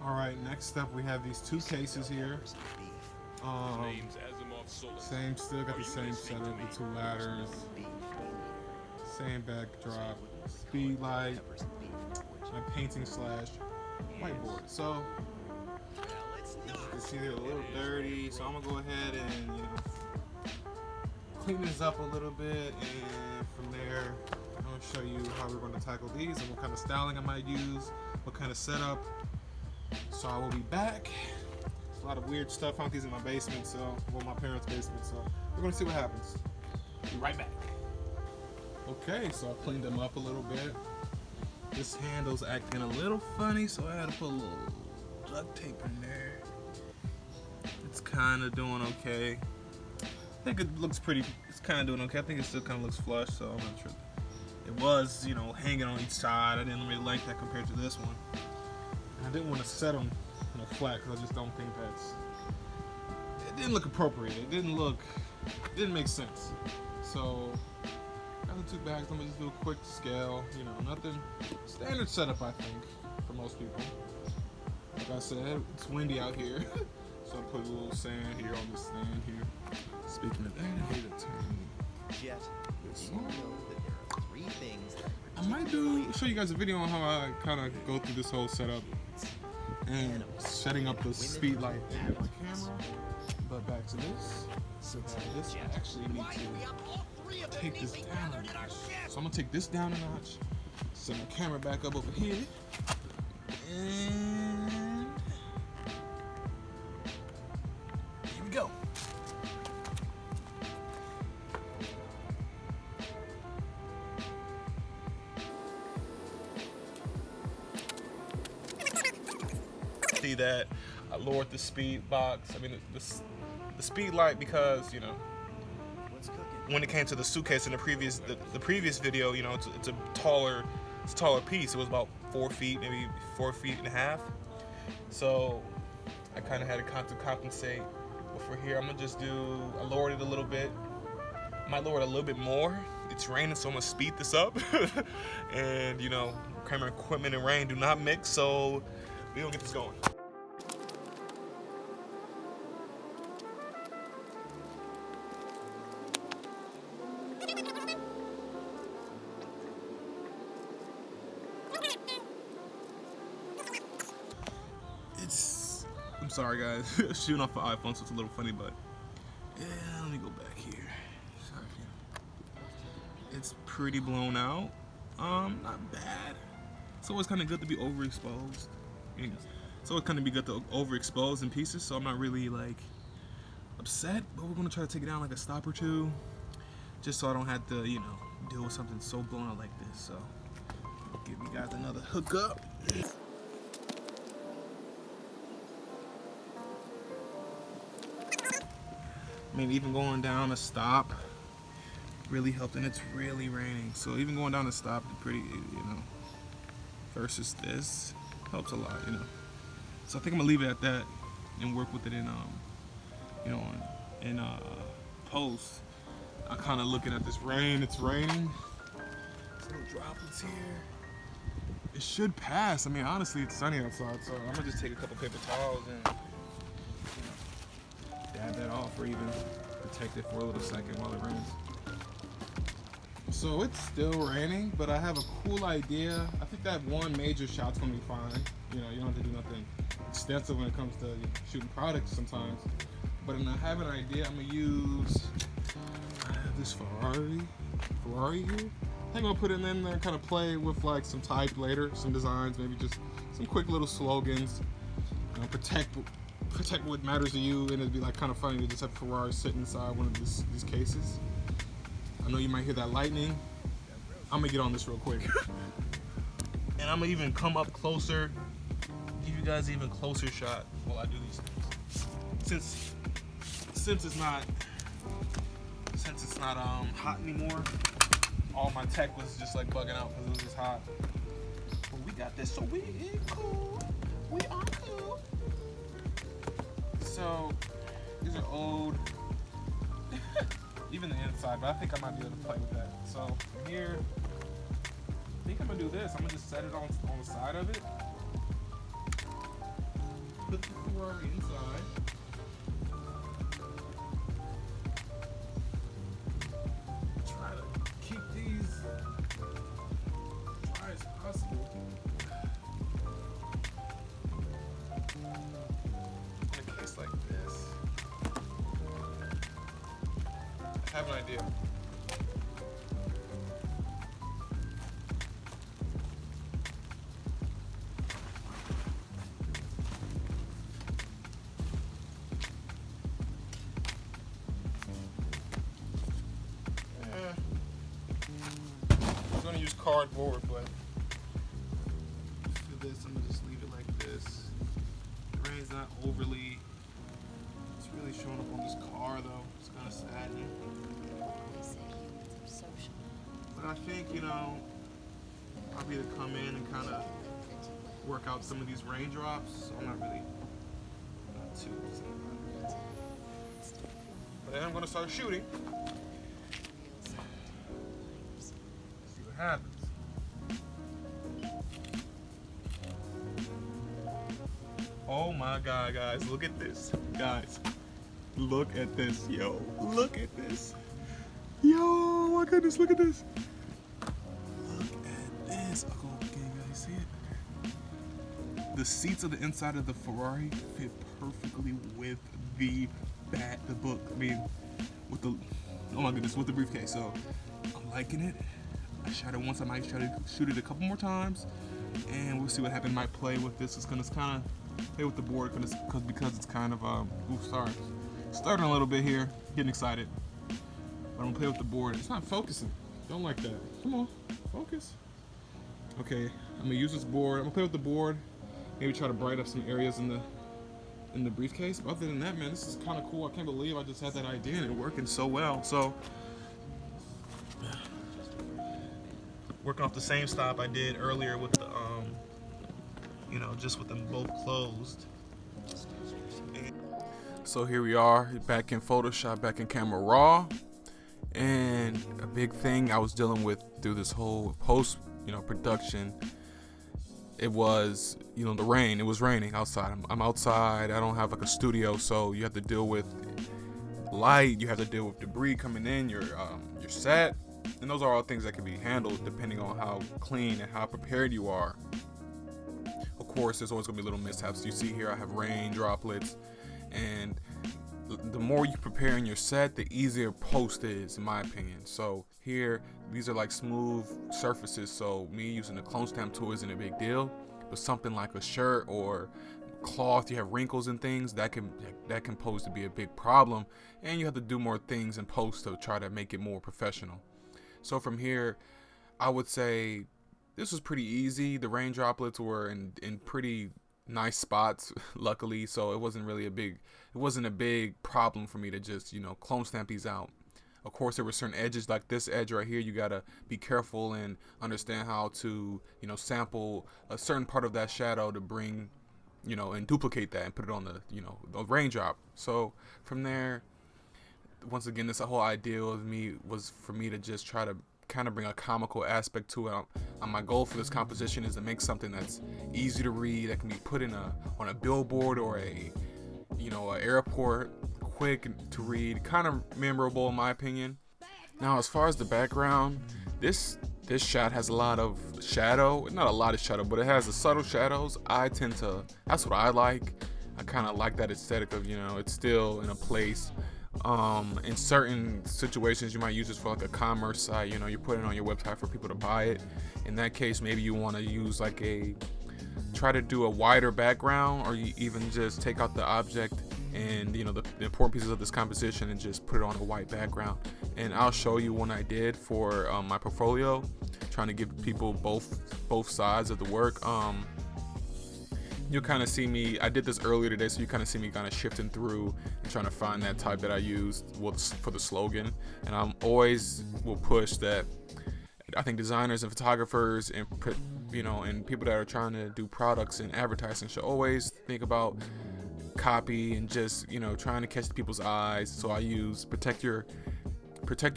All right, next up we have these two cases here. Same, still got the same setup, the two ladders, same backdrop, speed light, my painting slash whiteboard. So you can see they're a little dirty, so I'm gonna go ahead and clean this up a little bit, and from there I'm gonna show you how we're gonna tackle these and what kind of styling I might use, what kind of setup. So I will be back. There's a lot of weird stuff. I found these in my basement, my parents' basement, so we're gonna see what happens. Be right back. Okay, so I cleaned them up a little bit. This handle's acting a little funny, so I had to put a little duct tape in there. It's kind of doing okay. I think it looks pretty, it's kind of doing okay. I think it still kind of looks flush, so I'm not sure. It was, hanging on each side. I didn't really like that compared to this one. I didn't want to set them flat because I just don't think it didn't look appropriate. It didn't make sense. So, got the two bags. I'm gonna just do a quick scale. Nothing standard setup, I think, for most people. Like I said, it's windy out here, so I put a little sand here on the stand here. Speaking of that, I need to turn Jet, this you know one. that there are three things that I might show you guys a video on how I kind of go through this whole setup and setting up the speed light and my camera. But back to this. So this I actually need to take this down a notch. So I'm gonna take this down a notch, set my camera back up over here, and here we go. See that I lowered the speed box. I mean the speed light because what's cooking? when it came to the suitcase in the previous video, it's a taller piece. It was about 4 feet, maybe 4 feet and a half. So I kind of had to compensate. But for here, I'm gonna just I lowered it a little bit. I might lower it a little bit more. It's raining, so I'm gonna speed this up. And camera equipment and rain do not mix, so we're gonna get this going. I'm sorry guys, shooting off an iPhone, so it's a little funny, but yeah, let me go back here. Sorry. It's pretty blown out. Not bad. It's always kind of good to be overexposed. It's always kind of good to overexpose in pieces, so I'm not really upset, but we're gonna try to take it down like a stop or two, just so I don't have to, deal with something so blown out like this. So, I'll give you guys another hookup. Maybe even going down a stop really helped, and it's really raining, so even going down a stop is pretty, versus this helps a lot, So I think I'm gonna leave it at that and work with it in, in post. I'm kind of looking at this rain. It's raining. There's no droplets here. It should pass. I mean, honestly, it's sunny outside, so I'm gonna just take a couple paper towels and dab that off, or even protect it for a little second while it rains. So it's still raining, but I have a cool idea. I think that one major shot's gonna be fine. You don't have to do nothing extensive when it comes to shooting products sometimes. But I have an idea. I have this Ferrari here. I think I'm gonna put it in there and kind of play with some type later, some designs, maybe just some quick little slogans. Protect what matters to you, and it'd be kind of funny to just have Ferrari sitting inside one of these cases. I know you might hear that lightning. I'm gonna get on this real quick. And I'm gonna even come up closer, give you guys an even closer shot while I do these things. Since it's not hot anymore, all my tech was just bugging out because it was just hot. But we got this, so we cool. We are cool. So these are old. Even the inside, but I think I might be able to play with that. So from here, I think I'm gonna do this. I'm gonna just set it on the side of it. put the Ferrari inside. Try to keep these dry as possible. In a case like this, I have an idea. I'm gonna use cardboard, but for this, I'm gonna just leave it like this. The rain's not overly. It's really showing up on this car though. It's kind of saddening. They say humans are social. But I think, you know, I'll be able to come in and kind of work out some of these raindrops. So I'm not really not too upset about it. But then I'm gonna start shooting. See what happens. Oh my God, guys, look at this. Guys, look at this, yo. Look at this. Yo, my goodness, look at this. Look at this. Okay, can you guys see it? The seats of the inside of the Ferrari fit perfectly with the book. I mean, with the, oh my goodness, with the briefcase. So I'm liking it. I shot it once. I might try to shoot it a couple more times, and we'll see what happens. Might play with this. It's gonna kind of play with the board because it's kind of sorry, starting a little bit here, getting excited. But I'm gonna play with the board. It's not focusing. Don't like that. Come on, focus. Okay, I'm gonna use this board. I'm gonna play with the board. Maybe try to brighten up some areas in the briefcase. But other than that, man, this is kind of cool. I can't believe I just had that idea and it working so well. So, working off the same stop I did earlier with the, you know, just with them both closed. So here we are, back in Photoshop, back in Camera Raw. And a big thing I was dealing with through this whole post, you know, production, it was, you know, the rain. It was raining outside. I'm outside. I don't have like a studio, so you have to deal with light. You have to deal with debris coming in your set, and those are all things that can be handled depending on how clean and how prepared you are. Of course, there's always gonna be little mishaps. You see here, I have rain droplets, and the more you prepare in your set, the easier post is, in my opinion. So here, these are like smooth surfaces, so me using the clone stamp tool isn't a big deal. But something like a shirt or cloth, you have wrinkles and things, that can pose to be a big problem, and you have to do more things in post to try to make it more professional. So from here, I would say this was pretty easy. The rain droplets were in pretty nice spots, luckily, so it wasn't a big problem for me to just, you know, clone stamp these out. Of course, there were certain edges, like this edge right here. You gotta be careful and understand how to, you know, sample a certain part of that shadow to bring, you know, and duplicate that and put it on the, you know, the raindrop. So from there, once again, this whole idea of me was for me to just try to kind of bring a comical aspect to it. My goal for this composition is to make something that's easy to read, that can be put in on a billboard or a, you know, an airport, quick to read, kind of memorable in my opinion. Now, as far as the background, this shot has a lot of shadow, not a lot of shadow, but it has the subtle shadows. That's what I like. I kind of like that aesthetic of, you know, it's still in a place. In certain situations, you might use this for like a commerce site, you know, you're putting it on your website for people to buy it. In that case, maybe you want to use like try to do a wider background, or you even just take out the object and, you know, the important pieces of this composition and just put it on a white background. And I'll show you one I did for my portfolio, trying to give people both sides of the work. You'll kind of see me, I did this earlier today, so you kind of see me kind of shifting through and trying to find that type that I used for the slogan. And I'm always will push that. I think designers and photographers and, you know, and people that are trying to do products and advertising should always think about copy and just, you know, trying to catch people's eyes. So I use protect your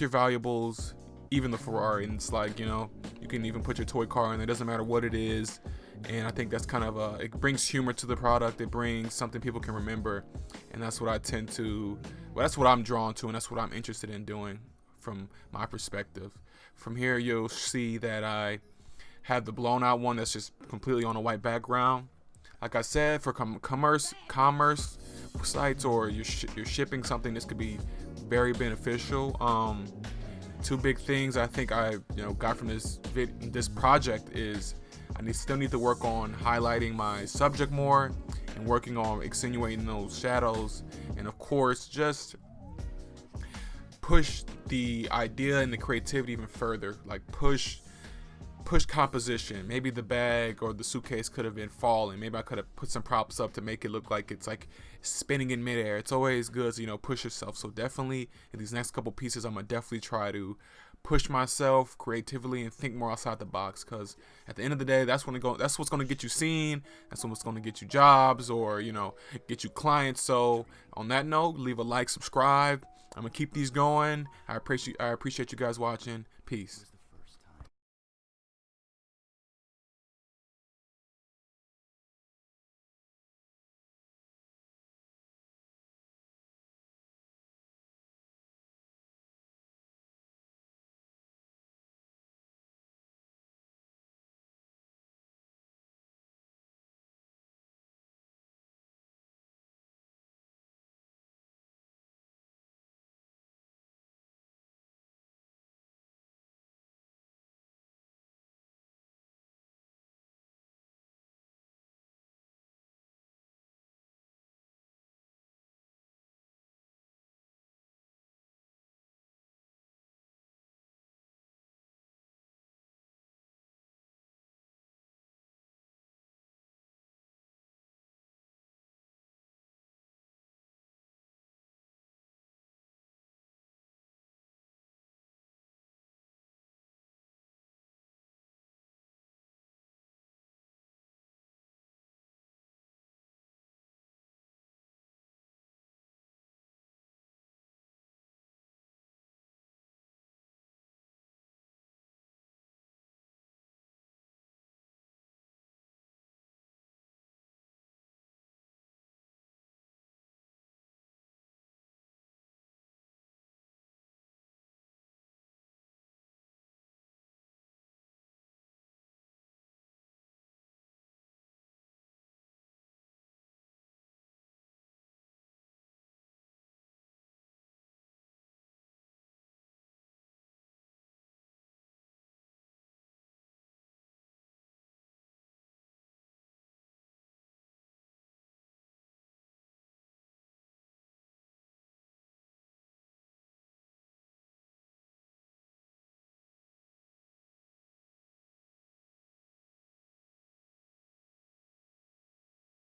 valuables, even the Ferrari. And it's like, you know, you can even put your toy car in there, it doesn't matter what it is. And I think that's kind of it brings humor to the product. It brings something people can remember, and that's what I tend to, well, that's what I'm drawn to, and that's what I'm interested in doing from my perspective. From here, you'll see that I have the blown out one that's just completely on a white background. Like I said, for commerce sites, or you're shipping something, this could be very beneficial. Two big things I think I got from this project is I still need to work on highlighting my subject more and working on accentuating those shadows, and of course just push the idea and the creativity even further. Like push composition. Maybe the bag or the suitcase could have been falling. Maybe I could have put some props up to make it look like it's like spinning in midair. It's always good to push yourself. So definitely in these next couple pieces, I'm gonna definitely try to push myself creatively and think more outside the box, because at the end of the day, that's what's going to get you seen. That's what's going to get you jobs, or get you clients. So on that note, leave a like, subscribe. I'm gonna keep these going. I appreciate you guys watching. Peace.